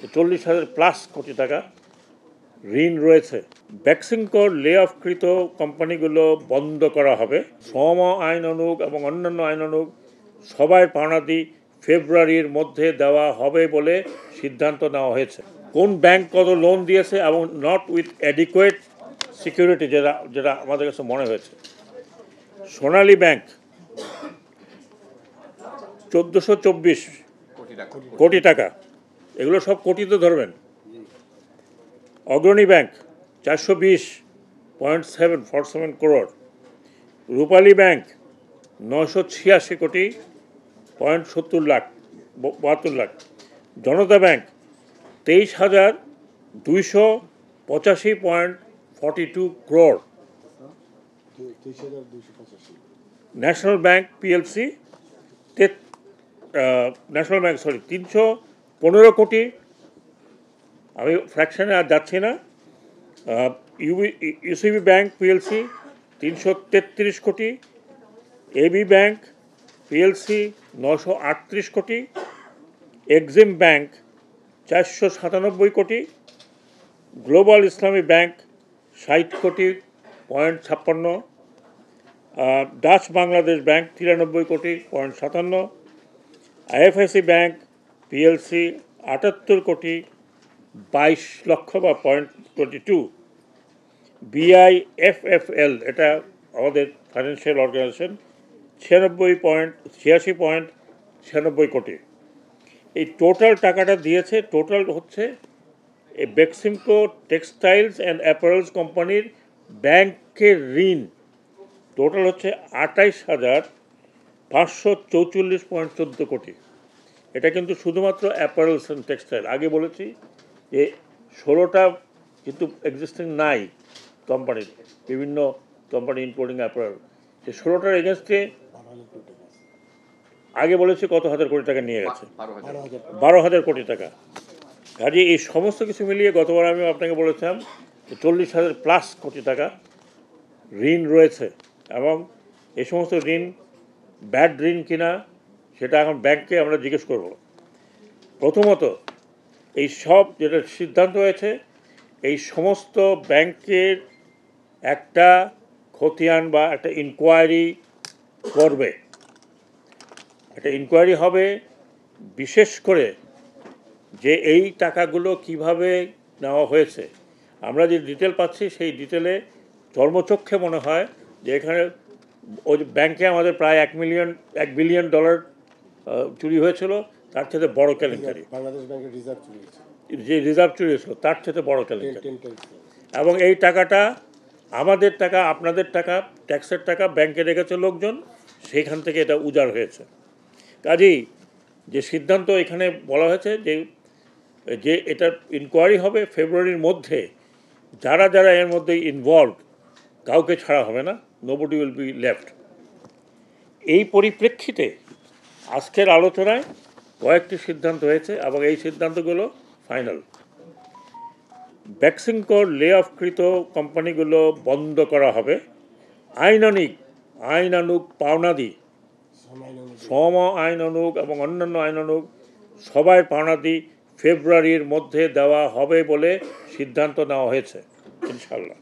40,000+ কোটি টাকা ঋণ রয়েছে। বেক্সিমকোর লে অফকৃত কোম্পানিগুলো বন্ধ করা হবে। শ্রম আইন অনুগ এবং অন্যান্য আইন অনুগ সবাই পাওনাদি ফেব্রুয়ারির মধ্যে দেওয়া হবে বলে সিদ্ধান্ত নেওয়া হয়েছে। কোন ব্যাংক কত লোন দিয়েছে এবং নট উইথ অ্যাডিকুয়েট সিকিউরিটি, যেটা আমাদের কাছে মনে হয়েছে। সোনালী ব্যাংক 1424 কোটি টাকা, এগুলো সব কোটিতে ধরবেন। Agrani bank 420.747 crore. Rupali bank 986.72 lakh. Janata bank 23,285.42 crore. National bank PLC 315 কোটি। আমি ফ্র্যাকশনে আর যাচ্ছি না। ইউসিবি ব্যাংক পিএলসি 333 কোটি। এবি ব্যাংক পিএলসি 938 কোটি। এক্সিম ব্যাংক 497 কোটি। গ্লোবাল ইসলামী ব্যাংক 60.56 কোটি। ডাচ বাংলাদেশ ব্যাংক 93.57 কোটি। আইএফআইসি ব্যাংক পিএলসি 78.22 লক্ষ বা 0.22। বিআইএফএফএল, এটা আমাদের ফাইন্যান্সিয়াল অর্গানাইজেশন, 86.96 কোটি। এই টোটাল টাকাটা দিয়েছে। টোটাল হচ্ছে এই বেক্সিমকো টেক্সটাইলস অ্যান্ড অ্যাপারেলস কোম্পানির ব্যাংকের ঋণ টোটাল হচ্ছে 28,544.14 কোটি। এটা কিন্তু শুধুমাত্র অ্যাপারেলস অ্যান্ড টেক্সটাইল। আগে বলেছি যে 16টা কিন্তু এক্সিস্টিং নাই কোম্পানির, বিভিন্ন কোম্পানি ইনক্লুডিং অ্যাপারেল। যে 16টার এগেনস্টে আগে বলেছি কত হাজার কোটি টাকা নিয়ে গেছে, 12,000 কোটি টাকা। কাজে এই সমস্ত কিছু মিলিয়ে গতবার আমি আপনাকে বলেছিলাম যে 40,000+ কোটি টাকা ঋণ রয়েছে। এবং এই সমস্ত ঋণ ব্যাড ঋণ কিনা সেটা এখন ব্যাংককে আমরা জিজ্ঞেস করব। প্রথমত, এই সব যেটা সিদ্ধান্ত হয়েছে, এই সমস্ত ব্যাংকের একটা খতিয়ান বা একটা ইনকোয়ারি করবে। একটা ইনকোয়ারি হবে, বিশেষ করে যে এই টাকাগুলো কিভাবে নেওয়া হয়েছে। আমরা যে ডিটেল পাচ্ছি সেই ডিটেলে চর্মচক্ষে মনে হয় যে এখানে ওই ব্যাংকে আমাদের প্রায় $1 বিলিয়ন চুরি হয়েছিল, তার থেকে বড় কেলেঙ্কারি। যে রিজার্ভ চুরি হয়েছিল তার থেকে বড় কেলেঙ্কারি। এবং এই টাকাটা আমাদের টাকা, আপনাদের টাকা, ট্যাক্সের টাকা ব্যাংকে রেখেছে লোকজন, সেইখান থেকে এটা উজাড় হয়েছে। কাজেই যে সিদ্ধান্ত এখানে বলা হয়েছে যে এটা ইনকোয়ারি হবে ফেব্রুয়ারির মধ্যে, যারা যারা এর মধ্যে ইনভলভ কাউকে ছাড়া হবে না, নোবডি উইল বি লেফট। এই পরিপ্রেক্ষিতে আজকের আলোচনায় কয়েকটি সিদ্ধান্ত হয়েছে এবং এই সিদ্ধান্তগুলো ফাইনাল। বেক্সিমকোর লে অফকৃত কোম্পানিগুলো বন্ধ করা হবে। আইনানুগ পাওনাদি, শ্রম আইন অনুগ এবং অন্যান্য আইন অনুগ সবাই পাওনাদি ফেব্রুয়ারির মধ্যে দেওয়া হবে বলে সিদ্ধান্ত নেওয়া হয়েছে ইনশাল্লাহ।